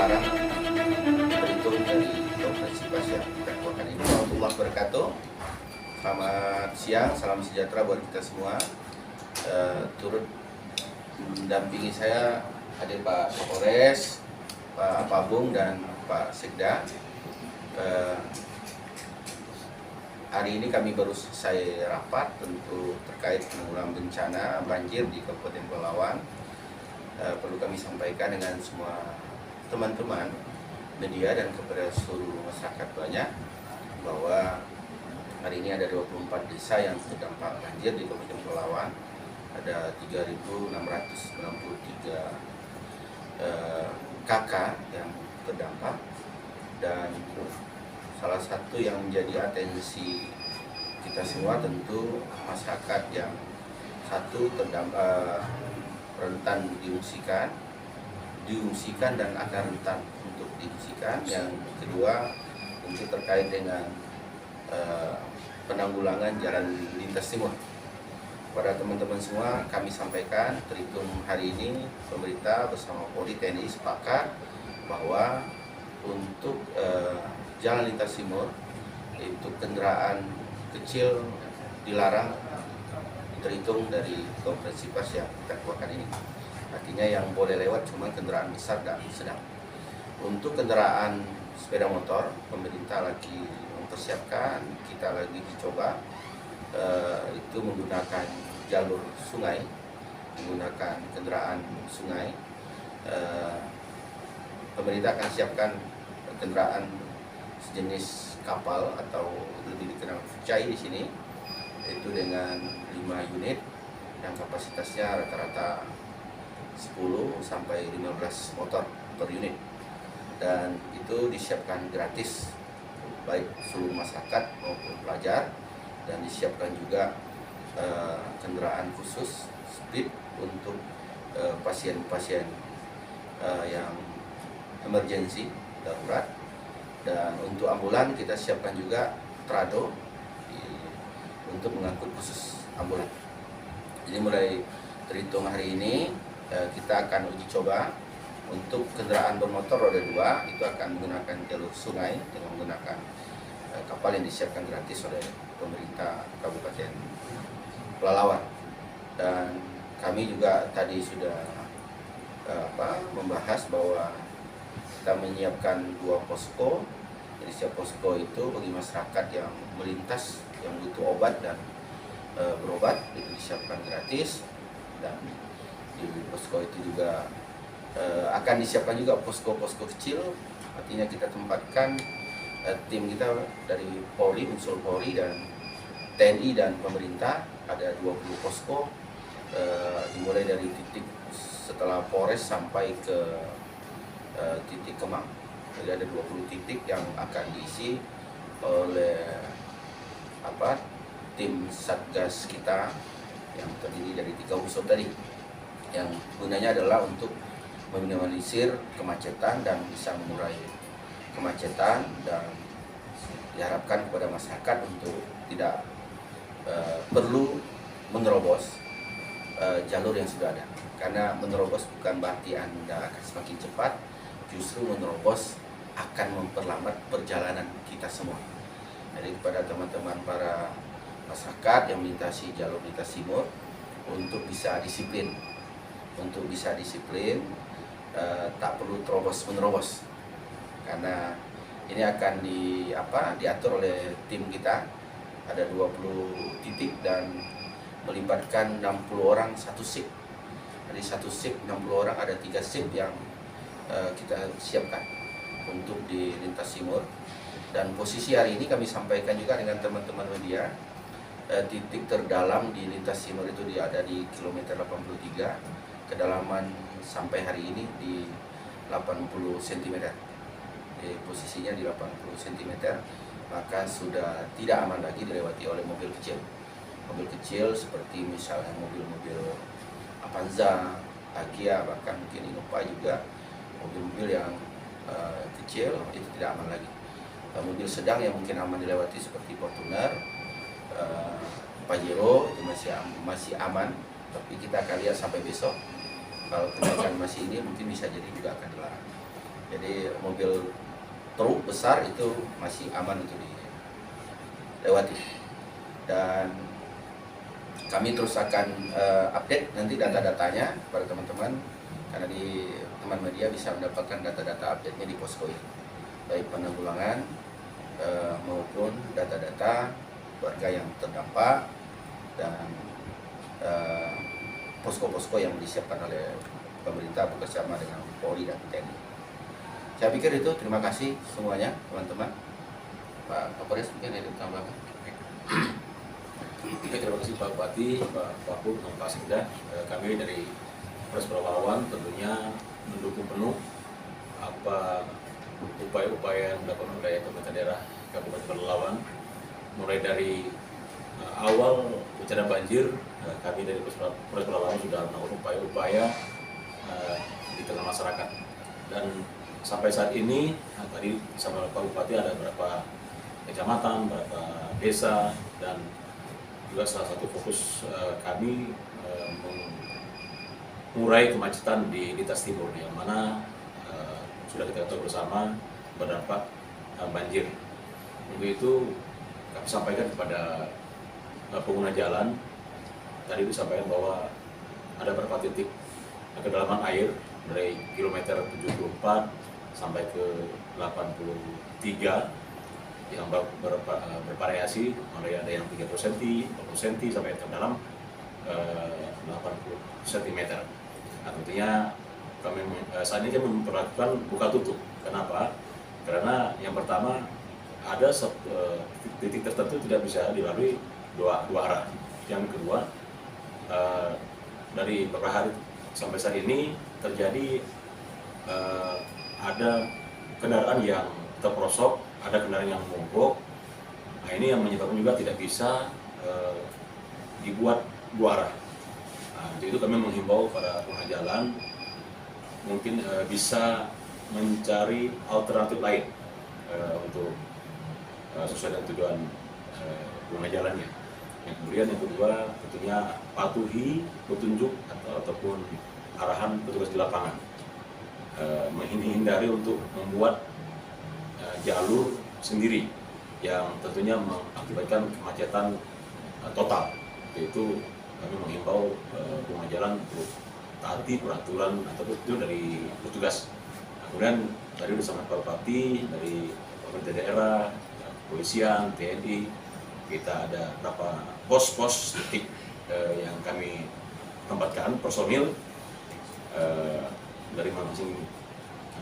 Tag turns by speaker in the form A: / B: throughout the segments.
A: dilarang terhitung dari konferensi pers yang kita keluarkan ini. Warahmatullahi wabarakatuh. Selamat siang, salam sejahtera buat kita semua. Turut mendampingi saya hadir Pak Kapolres, Pak Pabung dan Pak Sekda. Hari ini kami baru selesai rapat tentu terkait penanggulangan bencana banjir di Kabupaten Pelalawan. Perlu kami sampaikan dengan semua teman-teman media dan kepada seluruh masyarakat banyak bahwa hari ini ada 24 desa yang terdampak banjir di Kabupaten Pelalawan. Ada 3.693 KK yang terdampak, dan salah satu yang menjadi atensi kita semua tentu masyarakat yang satu terdampak rentan diungsikan dan akan rentan untuk diungsikan. Yang kedua untuk terkait dengan penanggulangan jalan lintas timur. Pada teman-teman semua kami sampaikan terhitung hari ini pemerintah bersama Polri TNI sepakat bahwa untuk jalan lintas timur itu kendaraan kecil dilarang terhitung dari konferensi pers yang kita keluarkan ini. Artinya yang boleh lewat cuma kendaraan besar dan sedang. Untuk kendaraan sepeda motor, pemerintah lagi mempersiapkan, kita lagi dicoba itu menggunakan jalur sungai, menggunakan kendaraan sungai. Pemerintah akan siapkan kendaraan sejenis kapal atau lebih dikenal fucai di sini, itu dengan 5 unit yang kapasitasnya rata-rata 10 sampai 15 motor per unit, dan itu disiapkan gratis baik seluruh masyarakat maupun pelajar, dan disiapkan juga kendaraan khusus speed untuk pasien-pasien yang emergensi darurat. Dan untuk ambulan kita siapkan juga trado untuk mengangkut khusus ambulan. Jadi mulai terhitung hari ini kita akan uji coba untuk kendaraan bermotor roda 2 itu akan menggunakan jalur sungai dengan menggunakan kapal yang disiapkan gratis oleh pemerintah Kabupaten Pelalawan. Dan kami juga tadi sudah membahas bahwa kita menyiapkan 2 posko. Jadi setiap posko itu bagi masyarakat yang melintas yang butuh obat dan berobat itu disiapkan gratis, dan di posko itu juga akan disiapkan juga posko-posko kecil. Artinya kita tempatkan tim kita dari Polri, unsur Polri dan TNI dan pemerintah, ada 20 posko dimulai dari titik setelah Polres sampai ke titik Kemang. Jadi ada 20 titik yang akan diisi oleh tim Satgas kita yang terdiri dari 3 unsur tadi, yang gunanya adalah untuk meminimalisir kemacetan dan bisa mengurai kemacetan, dan diharapkan kepada masyarakat untuk tidak perlu menerobos jalur yang sudah ada, karena menerobos bukan berarti Anda akan semakin cepat, justru menerobos akan memperlambat perjalanan kita semua. Jadi kepada teman-teman para masyarakat yang melintasi jalur lintas timur untuk bisa disiplin, tak perlu terobos-menerobos, karena ini akan diatur oleh tim kita. Ada 20 titik dan melibatkan 60 orang satu shift. Jadi satu shift 60 orang, ada 3 shift yang kita siapkan untuk di lintas timur. Dan posisi hari ini kami sampaikan juga dengan teman-teman media, titik terdalam di lintas timur itu ada di kilometer 83, kedalaman sampai hari ini di 80 cm. Posisinya di 80 cm, maka sudah tidak aman lagi dilewati oleh mobil kecil. Mobil kecil seperti misalnya mobil-mobil Avanza, Agia, bahkan mungkin Innova juga, mobil-mobil yang kecil itu tidak aman lagi. Mobil sedang yang mungkin aman dilewati seperti Fortuner, Pajero itu masih aman, tapi kita akan lihat sampai besok. Kalau kenaikan masih ini mungkin bisa jadi juga akan dilarang. Jadi mobil truk besar itu masih aman untuk dilewati. Dan kami terus akan update nanti data-datanya kepada teman-teman, karena di teman media bisa mendapatkan data-data update-nya di posko ini, baik penanggulangan maupun data-data warga yang terdampak dan posko-posko yang disiapkan oleh pemerintah bekerjasama dengan Polri dan TNI. Saya pikir itu. Terima kasih semuanya teman-teman. Pak Kapolres mungkin ada tambahan.
B: Oke, terima kasih Pak Bupati, Pak Wapub, dan Pak Sekda. Kami dari Polres Pelalawan tentunya mendukung penuh apa upaya-upaya yang dilakukan oleh pemerintah daerah Kabupaten Pelalawan, mulai dari awal bencana banjir. Kami dari Polres Pelalawan sudah melakukan upaya-upaya di tengah masyarakat, dan sampai saat ini tadi sama Pak Bupati ada beberapa kecamatan, beberapa desa, dan juga salah satu fokus kami mengurai kemacetan di lintas timur, yang mana sudah kita ketahui bersama berdampak banjir. Untuk itu kami sampaikan kepada pengguna jalan, tadi disampaikan bahwa ada beberapa titik kedalaman air dari kilometer 74 sampai ke 83 yang bervariasi, mulai ada yang 30 cm, 40 cm sampai terdalam 80 cm. Nah, tentunya kami saat ini kami memperlakukan buka tutup. Kenapa? Karena yang pertama ada titik tertentu tidak bisa dilalui dua arah. Yang kedua, dari beberapa hari sampai saat ini terjadi ada kendaraan yang terperosok, ada kendaraan yang mogok. Nah, ini yang menyebabkan juga tidak bisa dibuat dua arah. Nah, untuk itu kami menghimbau para pengguna jalan mungkin bisa mencari alternatif lain untuk sesuai dengan tujuan pengguna jalannya. Yang kemudian yang kedua, tentunya patuhi petunjuk ataupun arahan petugas di lapangan. Menghindari untuk membuat jalur sendiri yang tentunya mengakibatkan kemacetan total. Itu kami menghimbau pengguna jalan untuk taati peraturan ataupun itu dari petugas. Kemudian tadi bersama Pak Bupati, dari pemerintah daerah, kepolisian, TNI, kita ada beberapa pos-pos titik yang kami tempatkan personil dari masing-masing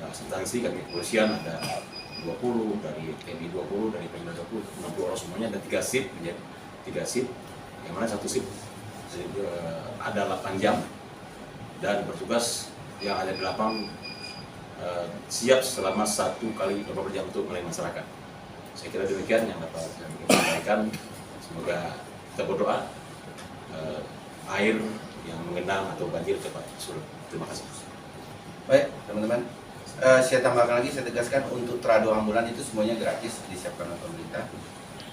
B: instansi. Kami kepolisian ada 20, dari TNI 20, dari Pemda 20, 60 orang semuanya, dan 3 shift, menjadi 3 shift, yang mana satu shift ada 8 jam, dan bertugas yang ada di lapang siap selama 1 kali 24 jam untuk melayani masyarakat. Saya kira demikian yang dapat kami sampaikan. Semoga kita berdoa air yang mengenang atau banjir cepat surut. Terima kasih.
A: Baik teman-teman, saya tambahkan lagi, saya tegaskan untuk trado ambulan itu semuanya gratis disiapkan oleh pemerintah.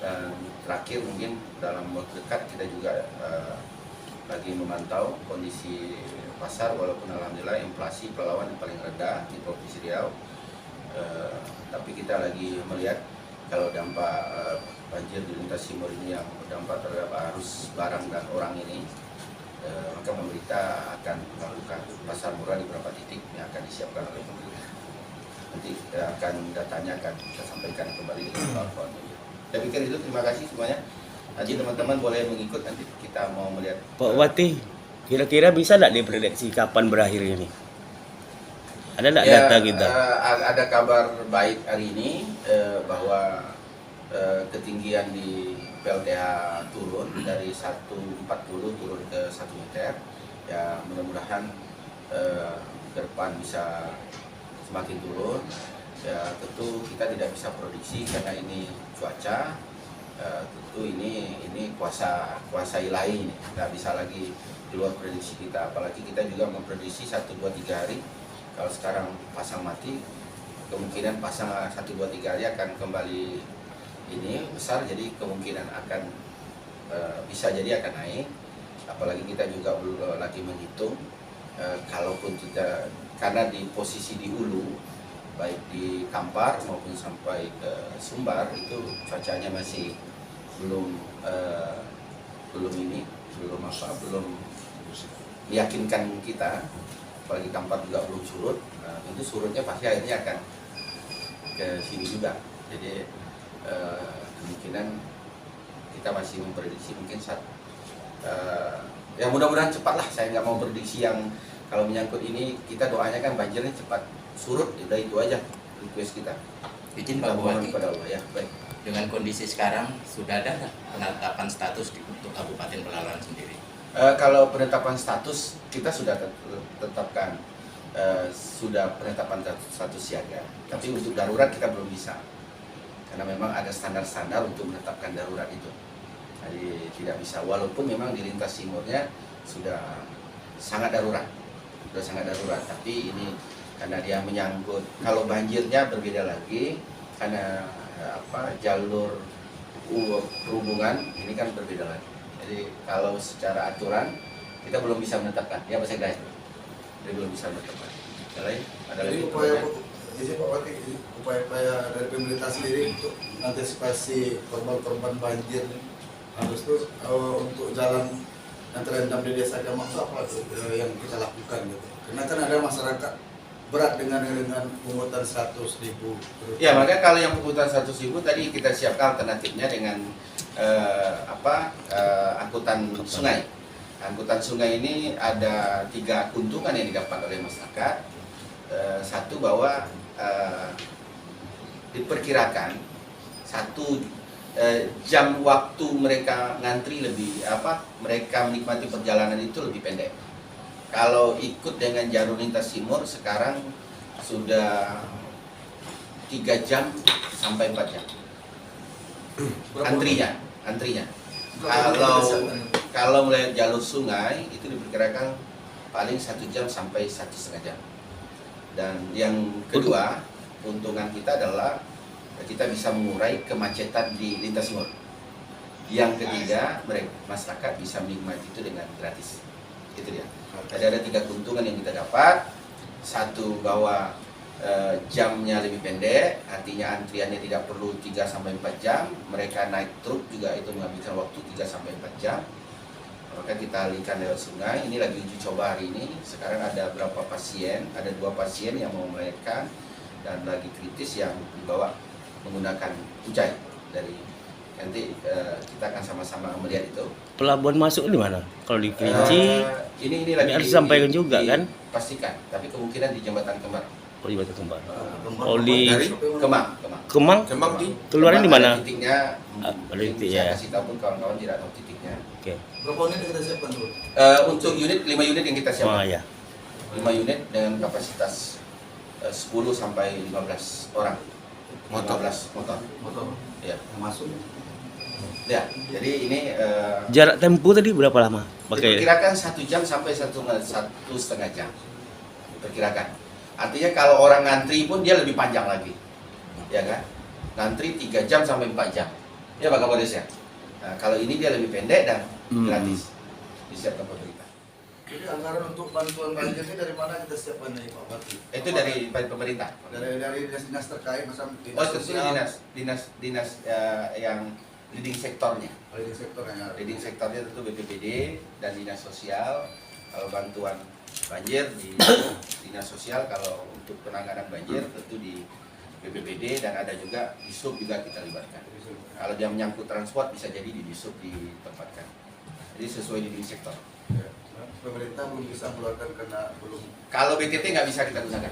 A: Dan terakhir mungkin dalam waktu dekat kita juga lagi memantau kondisi pasar, walaupun alhamdulillah inflasi Pelalawan yang paling rendah di Provinsi Riau, tapi kita lagi melihat kalau dampak banjir di lintas timur ini yang berdampak terhadap arus barang dan orang ini, maka pemerintah akan melakukan pasar murah di beberapa titik yang akan disiapkan oleh pemerintah. Nanti akan datanya akan kita sampaikan kembali di kawan-kawan. Saya pikir itu. Terima kasih semuanya. Nanti teman-teman boleh mengikut, nanti kita mau melihat.
C: Pak Wati, kira-kira bisa nggak diprediksi kapan berakhirnya nih? Ada nggak
A: ya,
C: data kita?
A: Ada kabar baik hari ini bahwa ketinggian di PLTH turun dari 140 turun ke 1 meter. Ya, mudah-mudahan ke depan bisa semakin turun. Ya, tentu kita tidak bisa prediksi karena ini cuaca. Tentu ini kuasa ilahi ini, nggak bisa lagi di luar prediksi kita. Apalagi kita juga memprediksi 1, 2, 3 hari. Kalau sekarang pasang mati, kemungkinan pasang 1, 2, 3 hari akan kembali ini besar, jadi kemungkinan akan bisa jadi akan naik. Apalagi kita juga belum lagi menghitung kalaupun kita, karena di posisi di hulu baik baik di Kampar maupun sampai ke Sumbar itu cuacanya masih belum belum meyakinkan kita, apalagi Kampar juga belum surut. Nah, tentu surutnya pasti akhirnya akan ke sini juga. Jadi kemungkinan kita masih memprediksi mungkin ya mudah-mudahan cepat lah. Saya nggak mau prediksi yang kalau menyangkut ini, kita doanya kan banjirnya cepat surut, udah itu aja request kita.
D: Izin Pak Bupati,
A: Kepada Allah ya, baik.
D: dengan kondisi sekarang sudah ada nggak penetapan status untuk Kabupaten Pelalawan sendiri?
A: Kalau penetapan status kita sudah tetapkan, sudah penetapan status siaga. Tapi untuk darurat kita belum bisa, karena memang ada standar-standar untuk menetapkan darurat itu. Jadi tidak bisa, walaupun memang di lintas timurnya sudah sangat darurat, Tapi ini karena dia menyangkut, kalau banjirnya berbeda lagi, karena jalur perhubungan ini kan berbeda lagi. Jadi kalau secara aturan kita belum bisa menetapkan, ya bahasa Inggris, dia belum bisa menetapkan. Ada lagi
E: upaya dari pemerintah sendiri untuk antisipasi korban banjir harus tuh untuk jalan yang terendam di desa Gamang itu apa yang kita lakukan gitu? Karena kan ada masyarakat berat dengan pungutan 100.000.
A: Ya, maka kalau yang pungutan 100.000 tadi kita siapkan alternatifnya dengan angkutan sungai. Angkutan sungai ini ada 3 keuntungan yang didapat oleh masyarakat. Satu, bahwa diperkirakan jam waktu mereka ngantri mereka menikmati perjalanan itu lebih pendek. Kalau ikut dengan jalur lintas timur sekarang sudah 3 jam sampai 4 jam antrinya. Kalau mulai jalur sungai itu diperkirakan paling 1 jam sampai 1,5 jam. Dan yang kedua, keuntungan kita adalah kita bisa mengurai kemacetan di lintas timur. Yang ketiga, masyarakat bisa menikmati itu dengan gratis. Itu dia. Jadi ada 3 keuntungan yang kita dapat. Satu, bahwa jamnya lebih pendek, artinya antriannya tidak perlu 3-4 jam. Mereka naik truk juga itu menghabiskan waktu 3-4 jam. Maka kita alihkan lewat sungai. Ini lagi uji coba hari ini. Sekarang ada berapa pasien? Ada 2 pasien yang mau melahirkan dan lagi kritis yang dibawa menggunakan Ujai dari nanti kita akan sama-sama melihat itu.
C: Pelabuhan masuk di mana? Kalau di Kerinci,
A: ini lagi
C: harus disampaikan juga kan?
A: Pastikan, tapi kemungkinan di Jembatan Kembar.
C: Oh, di Batu Kembar. Oh, di
A: Dari Kemang.
C: Kemang keluarnya di mana?
A: Ada titiknya.
C: Ada titik
A: Saya
C: ya.
A: kasih tahu pun kawan-kawan tidak tahu titiknya.
C: Oke.
E: Berapa unit yang kita siapkan dulu?
A: Untuk unit 5 unit yang kita
C: Oh
A: siapkan.
C: ya.
A: 5 unit dengan kapasitas 10 sampai 15 orang. 15 motor. Ya.
E: Yang masuk.
A: Ya, jadi ini
C: Jarak tempuh tadi berapa lama pakai?
A: diperkirakan 1 jam sampai 1,5 jam. Diperkirakan. Artinya kalau orang ngantri pun dia lebih panjang lagi. Ya kan? Ngantri 3 jam sampai 4 jam. Ya Pak Kapolres ya. Nah, kalau ini dia lebih pendek dan gratis. Disiapkan pemerintah.
E: Jadi anggaran untuk bantuan banjir ini dari mana kita siapkan nih Pak Bupati?
A: Itu dari pemerintah.
E: Dari dinas terkait macam
A: Oh, tentunya dinas yang leading sektornya.
E: Leading sektornya.
A: Leading sektornya tentu BPBD dan dinas sosial. Kalau bantuan banjir di dinas sosial, kalau untuk penanganan banjir tentu di BPBD, dan ada juga di sub juga kita libatkan. Kalau dia menyangkut transport bisa jadi di sub ditempatkan. Jadi sesuai leading sektor.
E: Pemerintah belum bisa mengeluarkan karena belum.
A: Kalau BTT nggak bisa kita gunakan.